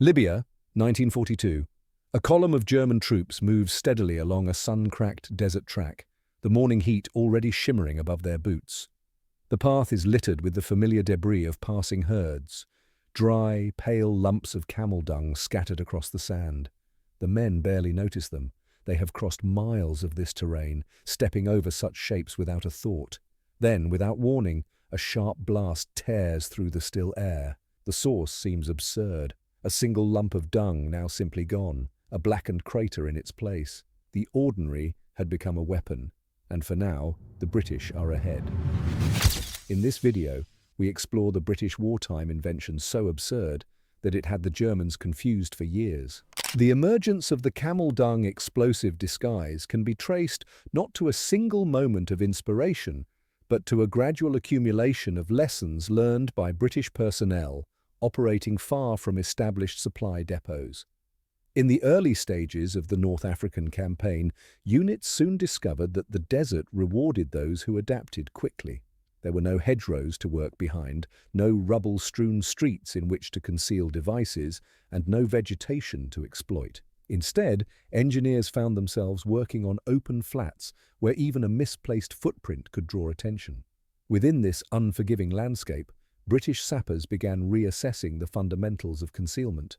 Libya, 1942. A column of German troops moves steadily along a sun-cracked desert track, the morning heat already shimmering above their boots. The path is littered with the familiar debris of passing herds, dry, pale lumps of camel dung scattered across the sand. The men barely notice them. They have crossed miles of this terrain, stepping over such shapes without a thought. Then, without warning, a sharp blast tears through the still air. The source seems absurd. A single lump of dung now simply gone, a blackened crater in its place. The ordinary had become a weapon, and for now, the British are ahead. In this video, we explore the British wartime invention so absurd that it had the Germans confused for years. The emergence of the camel dung explosive disguise can be traced not to a single moment of inspiration, but to a gradual accumulation of lessons learned by British personnel operating far from established supply depots. In the early stages of the North African campaign, units soon discovered that the desert rewarded those who adapted quickly. There were no hedgerows to work behind, no rubble-strewn streets in which to conceal devices, and no vegetation to exploit. Instead, engineers found themselves working on open flats where even a misplaced footprint could draw attention. Within this unforgiving landscape, British sappers began reassessing the fundamentals of concealment.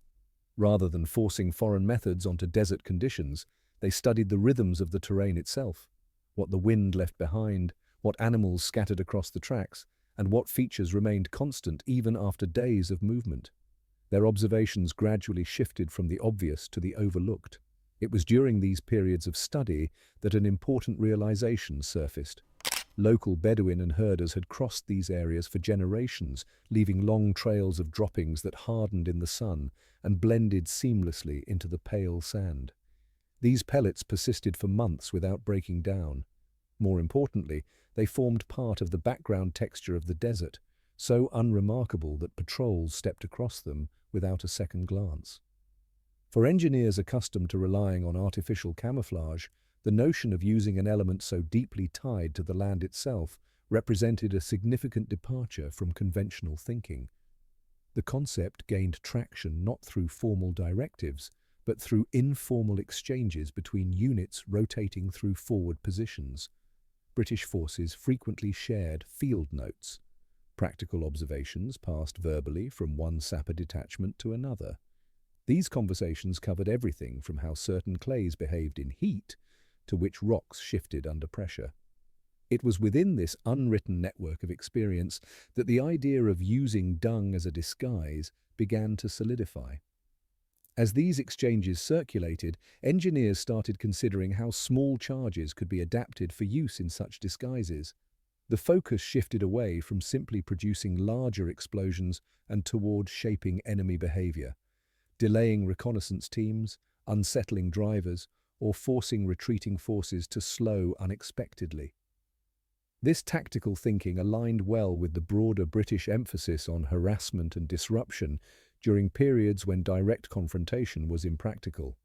Rather than forcing foreign methods onto desert conditions, they studied the rhythms of the terrain itself, what the wind left behind, what animals scattered across the tracks, and what features remained constant even after days of movement. Their observations gradually shifted from the obvious to the overlooked. It was during these periods of study that an important realization surfaced. Local Bedouin and herders had crossed these areas for generations, leaving long trails of droppings that hardened in the sun and blended seamlessly into the pale sand. These pellets persisted for months without breaking down. More importantly, they formed part of the background texture of the desert, so unremarkable that patrols stepped across them without a second glance. For engineers accustomed to relying on artificial camouflage, the notion of using an element so deeply tied to the land itself represented a significant departure from conventional thinking. The concept gained traction not through formal directives, but through informal exchanges between units rotating through forward positions. British forces frequently shared field notes. Practical observations passed verbally from one sapper detachment to another. These conversations covered everything from how certain clays behaved in heat to which rocks shifted under pressure. It was within this unwritten network of experience that the idea of using dung as a disguise began to solidify. As these exchanges circulated, engineers started considering how small charges could be adapted for use in such disguises. The focus shifted away from simply producing larger explosions and toward shaping enemy behavior, delaying reconnaissance teams, unsettling drivers, or forcing retreating forces to slow unexpectedly. This tactical thinking aligned well with the broader British emphasis on harassment and disruption during periods when direct confrontation was impractical.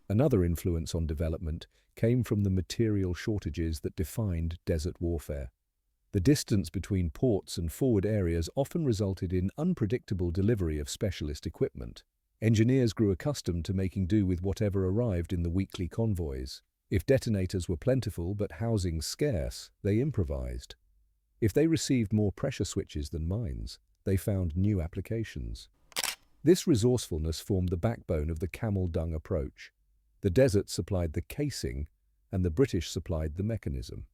Another influence on development came from the material shortages that defined desert warfare. The distance between ports and forward areas often resulted in unpredictable delivery of specialist equipment. Engineers grew accustomed to making do with whatever arrived in the weekly convoys. If detonators were plentiful but housings scarce, they improvised. If they received more pressure switches than mines, they found new applications. This resourcefulness formed the backbone of the camel dung approach. The desert supplied the casing, and the British supplied the mechanism.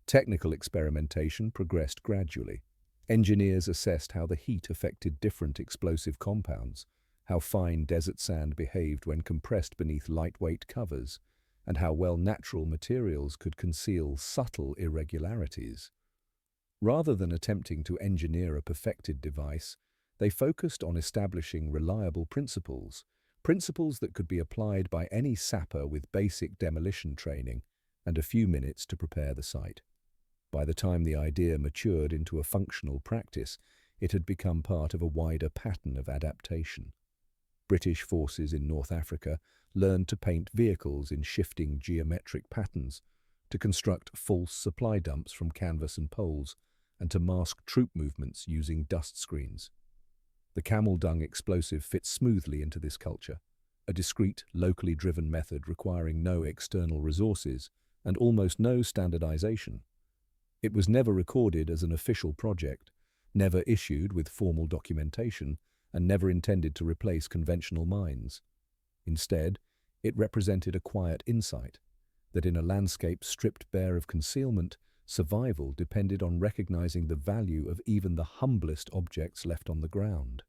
Technical experimentation progressed gradually. Engineers assessed how the heat affected different explosive compounds, how fine desert sand behaved when compressed beneath lightweight covers, and how well natural materials could conceal subtle irregularities. Rather than attempting to engineer a perfected device, they focused on establishing reliable principles that could be applied by any sapper with basic demolition training and a few minutes to prepare the site. By the time the idea matured into a functional practice, it had become part of a wider pattern of adaptation. British forces in North Africa learned to paint vehicles in shifting geometric patterns, to construct false supply dumps from canvas and poles, and to mask troop movements using dust screens. The camel dung explosive fits smoothly into this culture, a discrete, locally driven method requiring no external resources and almost no standardization. It was never recorded as an official project, never issued with formal documentation, and never intended to replace conventional mines. Instead, it represented a quiet insight that in a landscape stripped bare of concealment, survival depended on recognizing the value of even the humblest objects left on the ground.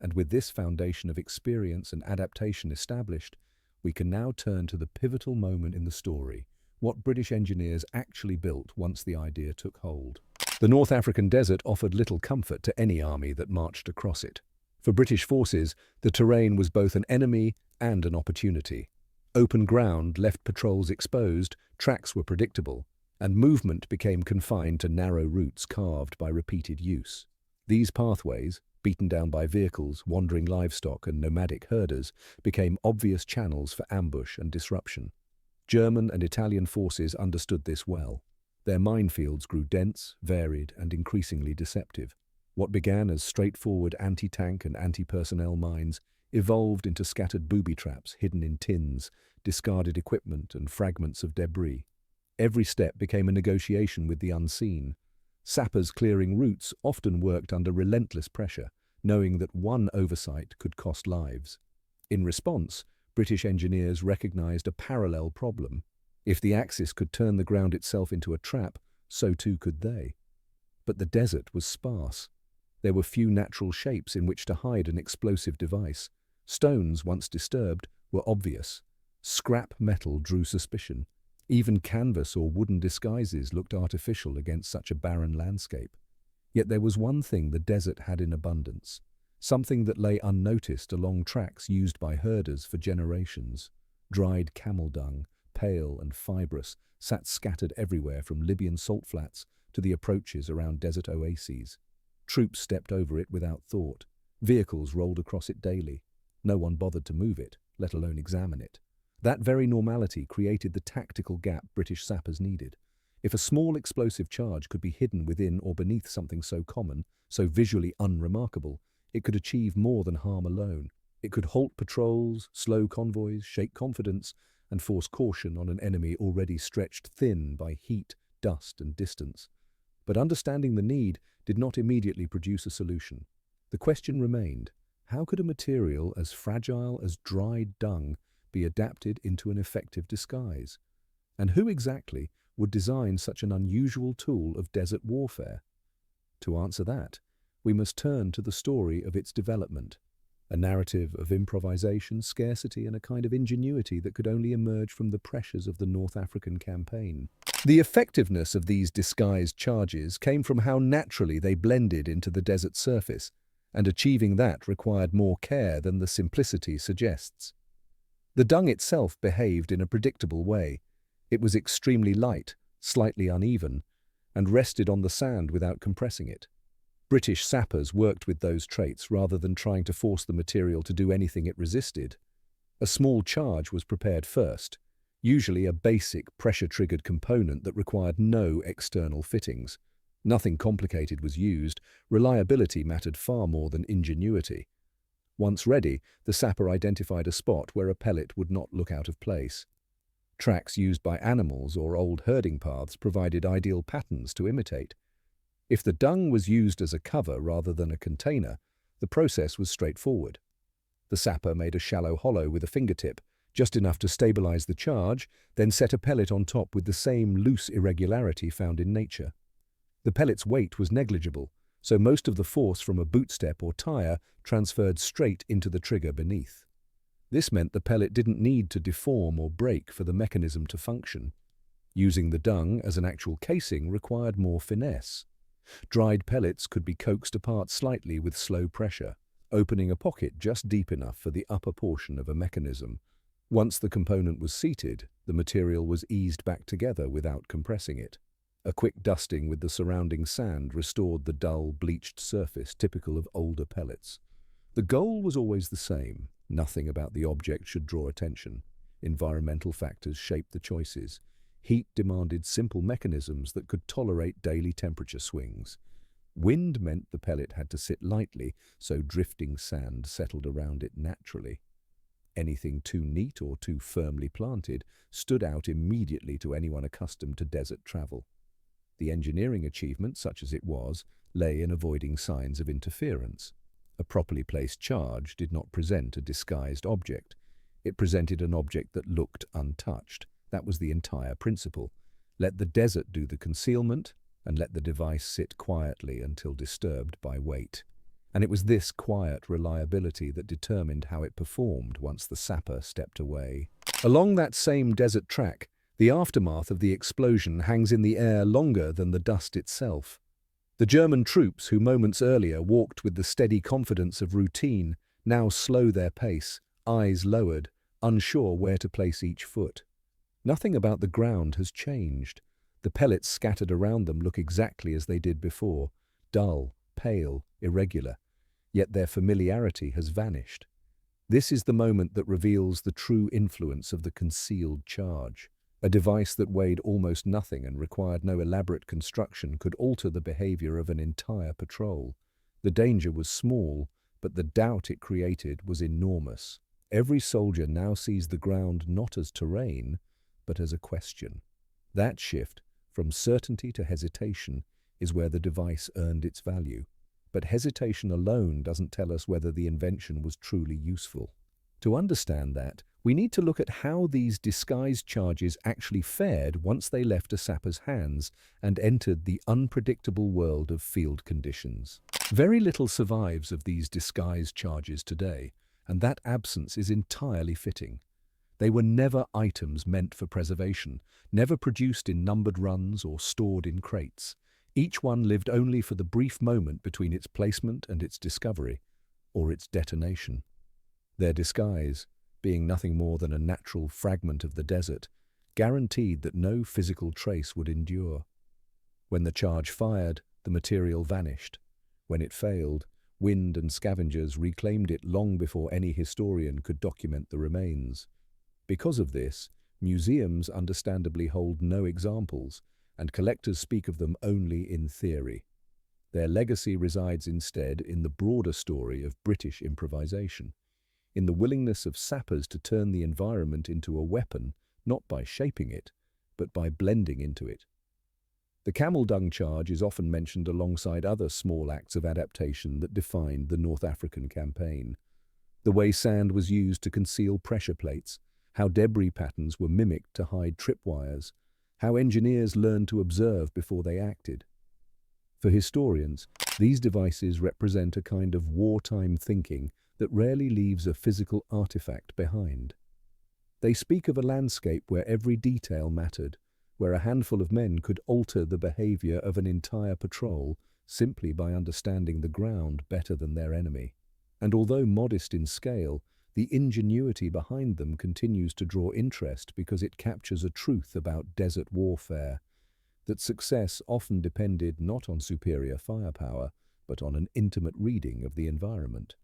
And with this foundation of experience and adaptation established, we can now turn to the pivotal moment in the story, what British engineers actually built once the idea took hold. The North African desert offered little comfort to any army that marched across it. For British forces, the terrain was both an enemy and an opportunity. Open ground left patrols exposed, tracks were predictable, and movement became confined to narrow routes carved by repeated use. These pathways, beaten down by vehicles, wandering livestock and nomadic herders, became obvious channels for ambush and disruption. German and Italian forces understood this well. Their minefields grew dense, varied, and increasingly deceptive. What began as straightforward anti-tank and anti-personnel mines evolved into scattered booby traps hidden in tins, discarded equipment, and fragments of debris. Every step became a negotiation with the unseen. Sappers clearing routes often worked under relentless pressure, knowing that one oversight could cost lives. In response, British engineers recognized a parallel problem. If the Axis could turn the ground itself into a trap, so too could they. But the desert was sparse. There were few natural shapes in which to hide an explosive device. Stones, once disturbed, were obvious. Scrap metal drew suspicion. Even canvas or wooden disguises looked artificial against such a barren landscape. Yet there was one thing the desert had in abundance, something that lay unnoticed along tracks used by herders for generations. Dried camel dung, pale and fibrous, sat scattered everywhere from Libyan salt flats to the approaches around desert oases. Troops stepped over it without thought. Vehicles rolled across it daily. No one bothered to move it, let alone examine it. That very normality created the tactical gap British sappers needed. If a small explosive charge could be hidden within or beneath something so common, so visually unremarkable, it could achieve more than harm alone. It could halt patrols, slow convoys, shake confidence, and force caution on an enemy already stretched thin by heat, dust, and distance. But understanding the need did not immediately produce a solution. The question remained, how could a material as fragile as dried dung be adapted into an effective disguise? And who exactly would design such an unusual tool of desert warfare? To answer that, we must turn to the story of its development, a narrative of improvisation, scarcity, and a kind of ingenuity that could only emerge from the pressures of the North African campaign. The effectiveness of these disguised charges came from how naturally they blended into the desert surface, and achieving that required more care than the simplicity suggests. The dung itself behaved in a predictable way. It was extremely light, slightly uneven, and rested on the sand without compressing it. British sappers worked with those traits rather than trying to force the material to do anything it resisted. A small charge was prepared first, usually a basic pressure-triggered component that required no external fittings. Nothing complicated was used. Reliability mattered far more than ingenuity. Once ready, the sapper identified a spot where a pellet would not look out of place. Tracks used by animals or old herding paths provided ideal patterns to imitate. If the dung was used as a cover rather than a container, the process was straightforward. The sapper made a shallow hollow with a fingertip, just enough to stabilize the charge, then set a pellet on top with the same loose irregularity found in nature. The pellet's weight was negligible, so most of the force from a bootstep or tire transferred straight into the trigger beneath. This meant the pellet didn't need to deform or break for the mechanism to function. Using the dung as an actual casing required more finesse. Dried pellets could be coaxed apart slightly with slow pressure, opening a pocket just deep enough for the upper portion of a mechanism. Once the component was seated, the material was eased back together without compressing it. A quick dusting with the surrounding sand restored the dull, bleached surface typical of older pellets. The goal was always the same. Nothing about the object should draw attention. Environmental factors shaped the choices. Heat demanded simple mechanisms that could tolerate daily temperature swings. Wind meant the pellet had to sit lightly, so drifting sand settled around it naturally. Anything too neat or too firmly planted stood out immediately to anyone accustomed to desert travel. The engineering achievement, such as it was, lay in avoiding signs of interference. A properly placed charge did not present a disguised object. It presented an object that looked untouched. That was the entire principle. Let the desert do the concealment, and let the device sit quietly until disturbed by weight. And it was this quiet reliability that determined how it performed once the sapper stepped away. Along that same desert track, the aftermath of the explosion hangs in the air longer than the dust itself. The German troops, who moments earlier walked with the steady confidence of routine, now slow their pace, eyes lowered, unsure where to place each foot. Nothing about the ground has changed. The pellets scattered around them look exactly as they did before, dull, pale, irregular, yet their familiarity has vanished. This is the moment that reveals the true influence of the concealed charge. A device that weighed almost nothing and required no elaborate construction could alter the behavior of an entire patrol. The danger was small, but the doubt it created was enormous. Every soldier now sees the ground not as terrain, but as a question. That shift, from certainty to hesitation, is where the device earned its value. But hesitation alone doesn't tell us whether the invention was truly useful. To understand that, we need to look at how these disguised charges actually fared once they left a sapper's hands and entered the unpredictable world of field conditions. Very little survives of these disguised charges today, and that absence is entirely fitting. They were never items meant for preservation, never produced in numbered runs or stored in crates. Each one lived only for the brief moment between its placement and its discovery, or its detonation. Their disguise, being nothing more than a natural fragment of the desert, guaranteed that no physical trace would endure. When the charge fired, the material vanished. When it failed, wind and scavengers reclaimed it long before any historian could document the remains. Because of this, museums understandably hold no examples, and collectors speak of them only in theory. Their legacy resides instead in the broader story of British improvisation, in the willingness of sappers to turn the environment into a weapon, not by shaping it, but by blending into it. The camel dung charge is often mentioned alongside other small acts of adaptation that defined the North African campaign. The way sand was used to conceal pressure plates, how debris patterns were mimicked to hide tripwires, how engineers learned to observe before they acted. For historians, these devices represent a kind of wartime thinking that rarely leaves a physical artifact behind. They speak of a landscape where every detail mattered, where a handful of men could alter the behavior of an entire patrol simply by understanding the ground better than their enemy. And although modest in scale, the ingenuity behind them continues to draw interest because it captures a truth about desert warfare, that success often depended not on superior firepower, but on an intimate reading of the environment.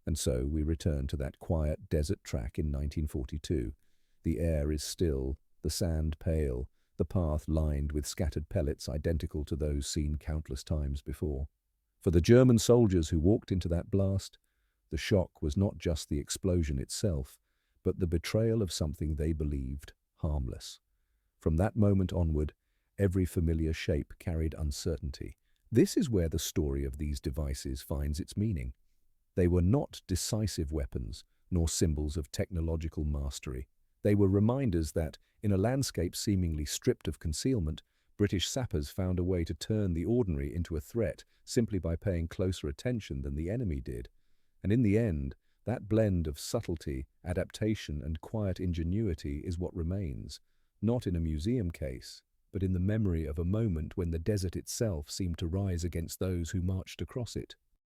And so we return to that quiet desert track in 1942. The air is still, the sand pale, the path lined with scattered pellets identical to those seen countless times before. For the German soldiers who walked into that blast, the shock was not just the explosion itself, but the betrayal of something they believed harmless. From that moment onward, every familiar shape carried uncertainty. This is where the story of these devices finds its meaning. They were not decisive weapons, nor symbols of technological mastery. They were reminders that, in a landscape seemingly stripped of concealment, British sappers found a way to turn the ordinary into a threat simply by paying closer attention than the enemy did. And in the end, that blend of subtlety, adaptation, and quiet ingenuity is what remains, not in a museum case, but in the memory of a moment when the desert itself seemed to rise against those who marched across it.